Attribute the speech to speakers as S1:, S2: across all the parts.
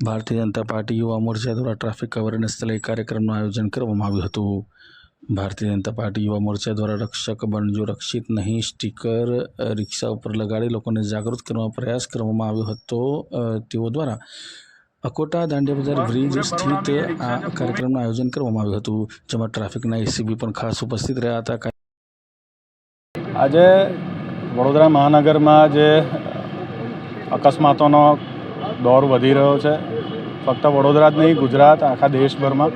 S1: Bharatiya Janata party યુવા મોરચા દ્વારા traffic awareness લઈ કાર્યક્રમનું આયોજન કરવામાં આવ્યું હતું। ભારતીય જનતા પાર્ટી યુવા મોરચા દ્વારા રક્ષક બનજો રક્ષિત નહીં સ્ટીકર રિક્ષા ઉપર લગાડી લોકોને જાગૃત કરવાનો પ્રયાસ કરવામાં આવ્યો હતો। તેઓ દ્વારા અકોટા દાંડિયા બજાર બ્રિજ સ્થિત આ કાર્યક્રમનું આયોજન કરવામાં આવ્યું હતું, જેમાં ટ્રાફિકના એસીબી પણ ખાસ ઉપસ્થિત રહ્યા હતા।
S2: આજે વડોદરા મહાનગરમાં જે અકસ્માતોનો દौर વધી રહ્યો છે, ફક્ત વડોદરા જ નહીં ગુજરાત આખા દેશભરમાં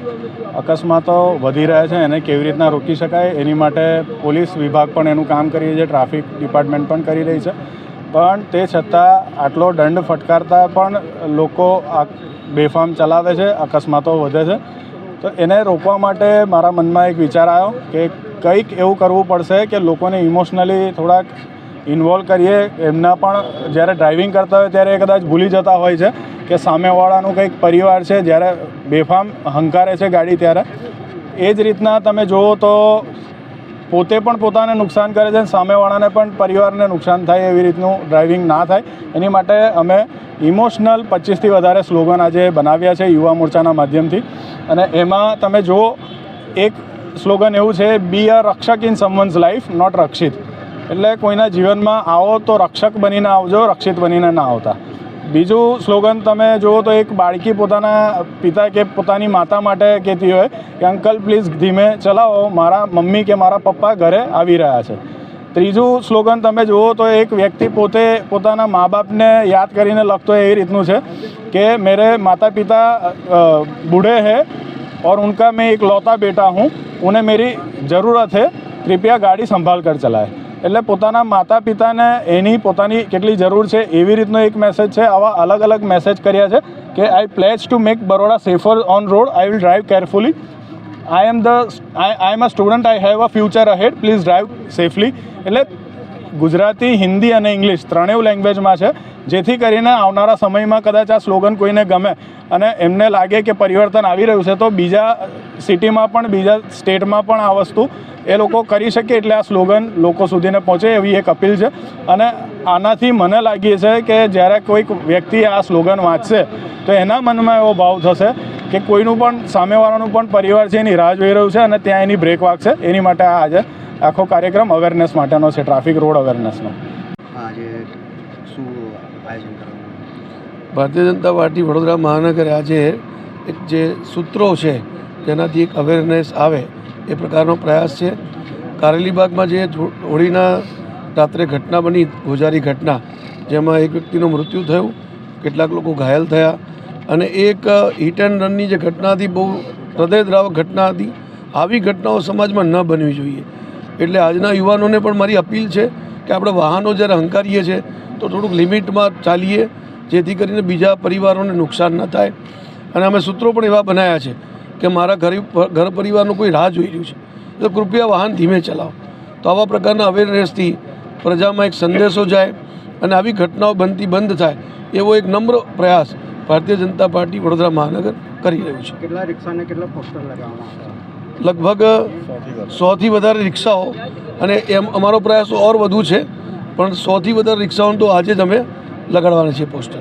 S2: અકસ્માતો વધી રહ્યા છે। એને કેવી રીતના રોકી શકાય એની માટે પોલીસ વિભાગ પણ એનું કામ કરી રહી છે, ટ્રાફિક ડિપાર્ટમેન્ટ પણ કરી રહી છે, પણ તે છતાં આટલો દંડ ફટકારતા પણ લોકો બેફામ ચલાવે છે, અકસ્માતો વધે છે। તો એને રોકવા માટે મારા મનમાં એક વિચાર આવ્યો કે કંઈક એવું કરવું પડશે કે લોકોને ઇમોશનલી થોડાક ઇન્વોલ્વ કરીએ। એમના પણ જ્યારે ડ્રાઇવિંગ કરતા હોય ત્યારે કદાચ ભૂલી જતા હોય છે કે સામેવાળાનું કંઈક પરિવાર છે, જ્યારે બેફામ હંકારે છે ગાડી ત્યારે એ જ રીતના તમે જુઓ તો પોતે પણ પોતાને નુકસાન કરે છે, સામેવાળાને પણ પરિવારને નુકસાન થાય એવી રીતનું ડ્રાઇવિંગ ના થાય એની માટે અમે ઇમોશનલ 25થી વધારે સ્લોગન આજે બનાવ્યા છે યુવા મોરચાના માધ્યમથી। અને એમાં તમે જુઓ એક સ્લોગન એવું છે, બી અ રક્ષક ઇન સમવન્સ લાઈફ નોટ રક્ષિત, એટલે કોઈના જીવનમાં આવો તો રક્ષક બનીને આવજો, રક્ષિત બનીને ના આવતા। બીજું સ્લોગન તમે જુઓ તો એક બાળકી પોતાના પિતા કે પોતાની માતા માટે કહેતી હોય કે અંકલ પ્લીઝ ધીમે ચલાવો, મારા મમ્મી કે મારા પપ્પા ઘરે આવી રહ્યા છે। ત્રીજું સ્લોગન તમે જુઓ તો એક વ્યક્તિ પોતે પોતાના મા બાપને યાદ કરીને લખતો હોય એવી રીતનું છે કે મેરે માતા પિતા બૂढ़े हैं और उनका मैं एक लौता बेटा हूँ, उन्हें मेरी ज़रूरत है, कृपया गाड़ी संभाल कर चलाए। એટલે પોતાના માતા પિતાને એની પોતાની કેટલી જરૂર છે એવી રીતનો એક મેસેજ છે। આવા અલગ અલગ મેસેજ કર્યા છે કે I pledge to make Baroda safer on road, I will drive carefully, I am a student, I have a future ahead, please drive safely. એટલે ગુજરાતી, હિન્દી અને ઇંગ્લિશ ત્રણેય લેંગ્વેજમાં છે, જેથી કરીને આવનારા સમયમાં કદાચ આ સ્લોગન કોઈને ગમે અને એમને લાગે કે પરિવર્તન આવી રહ્યું છે તો બીજા સિટીમાં પણ બીજા સ્ટેટમાં પણ આ વસ્તુ એ લોકો કરી શકે, એટલે આ સ્લોગન લોકો સુધીને પહોંચે એવી એક અપીલ છે। અને આનાથી મને લાગે છે કે જ્યારે કોઈક વ્યક્તિ આ સ્લોગન વાંચશે તો એના મનમાં એવો ભાવ થશે કે કોઈનું પણ સામેવાળાનું પણ પરિવાર છે એની રાહ જોઈ રહ્યું છે અને ત્યાં એની બ્રેક વાગશે। એની માટે આ આજે આખો કાર્યક્રમ અવેરનેસ માટેનો છે, ટ્રાફિક રોડ અવેરનેસનો।
S3: આજે શું આયોજન કરવામાં?
S4: ભારતીય જનતા પાર્ટી વડોદરા મહાનગરે આજે એક જે સૂત્રો છે જેનાથી એક અવેરનેસ આવે એ પ્રકારનો પ્રયાસ છે। કારેલીબાગમાં જે હોળીના રાત્રે ઘટના બની, ગોજારી ઘટના, જેમાં એક વ્યક્તિનું મૃત્યુ થયું, કેટલાક લોકો ઘાયલ થયા અને એક હિટ એન્ડ રનની જે ઘટના હતી બહુ હૃદયદ્રાવક ઘટના હતી। આવી ઘટનાઓ સમાજમાં ન બનવી જોઈએ। એટલે આજના યુવાનોને પણ મારી અપીલ છે કે આપણે વાહનો જ્યારે હંકારીએ છીએ તો થોડુંક લિમિટમાં ચાલીએ, જેથી કરીને બીજા પરિવારોને નુકસાન ન થાય। અને અમે સૂત્રો પણ એવા બનાવ્યા છે કે મારા ઘર પરિવારનું કોઈ રાહ જોઈ રહ્યું છે તો કૃપયા વાહન ધીમે ચલાવો। તો આવા પ્રકારના અવેરનેસથી પ્રજામાં એક સંદેશો જાય અને આવી ઘટનાઓ બનતી બંધ થાય એવો એક નમ્ર પ્રયાસ ભારતીય જનતા પાર્ટી વડોદરા મહાનગર કરી રહ્યું છે।
S3: કેટલા રિક્ષાને કેટલા પોસ્ટર લગાવવામાં આવ્યા?
S4: લગભગ 100થી વધારે રિક્ષાઓ, અને એમ અમારો પ્રયાસ ઓર વધુ છે, પણ 100થી વધારે રિક્ષાઓને તો આજે જ અમે લગાડવાના છીએ પોસ્ટર।